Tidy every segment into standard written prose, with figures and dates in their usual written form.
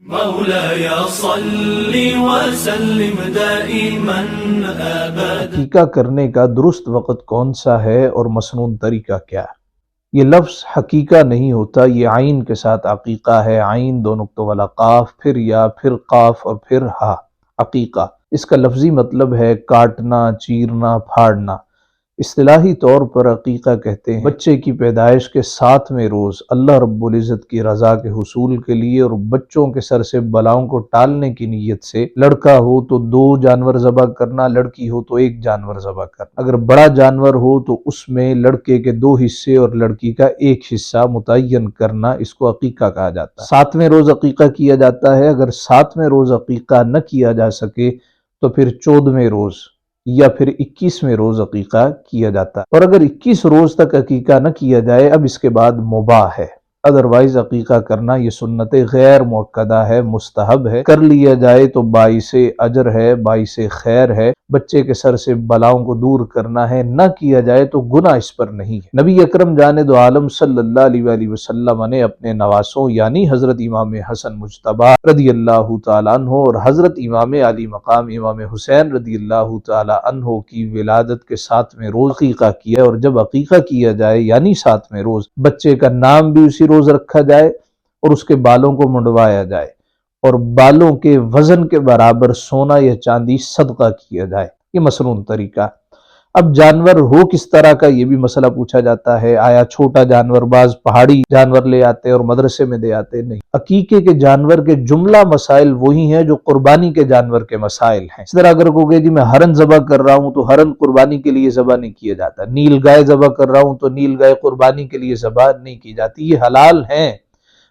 مولاي صل وسلم دائما ابدا۔ عقیقہ کرنے کا درست وقت کون سا ہے اور مسنون طریقہ کیا ہے؟ یہ لفظ حقیقہ نہیں ہوتا، یہ عین کے ساتھ عقیقہ ہے۔ عین دو نقطوں والا قاف، پھر یا، پھر قاف اور پھر ہا۔ عقیقہ اس کا لفظی مطلب ہے کاٹنا، چیرنا، پھاڑنا۔ اصطلاحی طور پر عقیقہ کہتے ہیں بچے کی پیدائش کے 7ویں روز اللہ رب العزت کی رضا کے حصول کے لیے اور بچوں کے سر سے بلاؤں کو ٹالنے کی نیت سے، لڑکا ہو تو 2 جانور ذبح کرنا، لڑکی ہو تو 1 جانور ذبح کرنا۔ اگر بڑا جانور ہو تو اس میں لڑکے کے 2 حصے اور لڑکی کا 1 حصہ متعین کرنا، اس کو عقیقہ کہا جاتا ہے۔ 7ویں روز عقیقہ کیا جاتا ہے۔ اگر 7ویں روز عقیقہ نہ کیا جا سکے تو پھر 14ویں روز یا پھر 21ویں روز عقیقہ کیا جاتا ہے۔ اور اگر 21 روز تک عقیقہ نہ کیا جائے، اب اس کے بعد مباح ہے۔ ادروائز عقیقہ کرنا یہ سنت غیر مؤکدہ ہے، مستحب ہے۔ کر لیا جائے تو باعث اجر ہے، باعث خیر ہے، بچے کے سر سے بلاؤں کو دور کرنا ہے۔ نہ کیا جائے تو گناہ اس پر نہیں ہے۔ نبی اکرم جاند عالم صلی اللہ علیہ وآلہ وسلم نے اپنے نواسوں یعنی حضرت امام حسن مجتبی رضی اللہ تعالیٰ عنہ اور حضرت امام علی مقام امام حسین رضی اللہ تعالیٰ عنہ کی ولادت کے 7ویں روز عقیقہ کیا، اور جب عقیقہ کیا جائے یعنی 7ویں روز، بچے کا نام بھی اسی روز رکھا جائے اور اس کے بالوں کو منڈوایا جائے اور بالوں کے وزن کے برابر سونا یا چاندی صدقہ کیا جائے۔ یہ مسنون طریقہ۔ اب جانور ہو کس طرح کا، یہ بھی مسئلہ پوچھا جاتا ہے۔ آیا چھوٹا جانور، بعض پہاڑی جانور لے آتے اور مدرسے میں دے آتے؟ نہیں، عقیقے کے جانور کے جملہ مسائل وہی ہیں جو قربانی کے جانور کے مسائل ہیں۔ اس طرح اگر کوئی جی میں ہرن ذبح کر رہا ہوں تو ہرن قربانی کے لیے ذبح نہیں کیا جاتا، نیل گائے ذبح کر رہا ہوں تو نیل گائے قربانی کے لیے ذبح نہیں کی جاتی۔ یہ حلال ہیں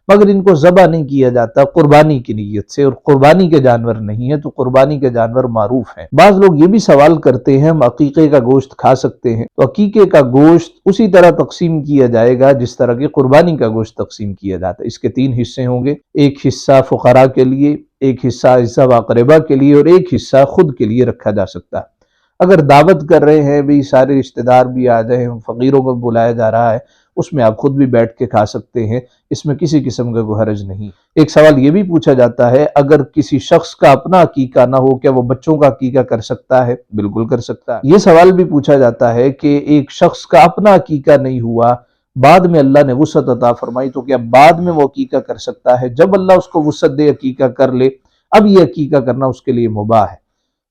مگر ان کو ذبح نہیں کیا جاتا قربانی کی نیت سے، اور قربانی کے جانور نہیں ہیں تو قربانی کے جانور معروف ہیں۔ بعض لوگ یہ بھی سوال کرتے ہیں ہم عقیقے کا گوشت کھا سکتے ہیں؟ تو عقیقے کا گوشت اسی طرح تقسیم کیا جائے گا جس طرح کہ قربانی کا گوشت تقسیم کیا جاتا ہے۔ اس کے 3 حصے ہوں گے، 1 حصہ فقراء کے لیے، 1 حصہ اعزا و اقربا کے لیے اور 1 حصہ خود کے لیے رکھا جا سکتا ہے۔ اگر دعوت کر رہے ہیں بھی سارے رشتہ دار بھی آ جائیں، فقیروں کو بلایا جا رہا ہے، اس میں آپ خود بھی بیٹھ کے کھا سکتے ہیں، اس میں کسی قسم کا کوئی حرج نہیں۔ ایک سوال یہ بھی پوچھا جاتا ہے اگر کسی شخص کا اپنا عقیقہ نہ ہو کیا وہ بچوں کا عقیقہ کر سکتا ہے؟ بالکل کر سکتا ہے۔ یہ سوال بھی پوچھا جاتا ہے کہ ایک شخص کا اپنا عقیقہ نہیں ہوا، بعد میں اللہ نے وسعت عطا فرمائی، تو کیا بعد میں وہ عقیقہ کر سکتا ہے؟ جب اللہ اس کو وسعت دے عقیقہ کر لے، اب یہ عقیقہ کرنا اس کے لیے مباح ہے۔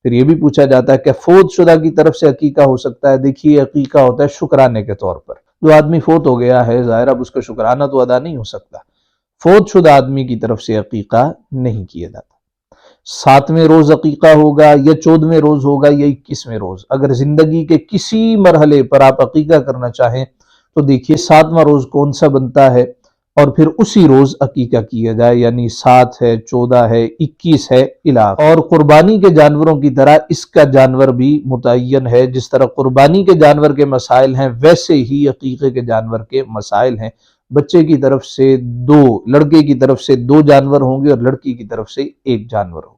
پھر یہ بھی پوچھا جاتا ہے کہ فوت شدہ کی طرف سے عقیقہ ہو سکتا ہے؟ دیکھیے عقیقہ ہوتا ہے شکرانے کے طور پر، جو آدمی فوت ہو گیا ہے ظاہر اب اس کا شکرانہ تو ادا نہیں ہو سکتا، فوت شدہ آدمی کی طرف سے عقیقہ نہیں کیا جاتا۔ 7ویں روز عقیقہ ہوگا یا 14ویں روز ہوگا یا 21ویں روز، اگر زندگی کے کسی مرحلے پر آپ عقیقہ کرنا چاہیں تو دیکھیے 7واں روز کون سا بنتا ہے اور پھر اسی روز عقیقہ کیا جائے، یعنی 7 ہے، 14 ہے، 21 ہے الہ۔ اور قربانی کے جانوروں کی طرح اس کا جانور بھی متعین ہے، جس طرح قربانی کے جانور کے مسائل ہیں ویسے ہی عقیقے کے جانور کے مسائل ہیں۔ بچے کی طرف سے 2، لڑکے کی طرف سے 2 جانور ہوں گے اور لڑکی کی طرف سے 1 جانور ہوگا۔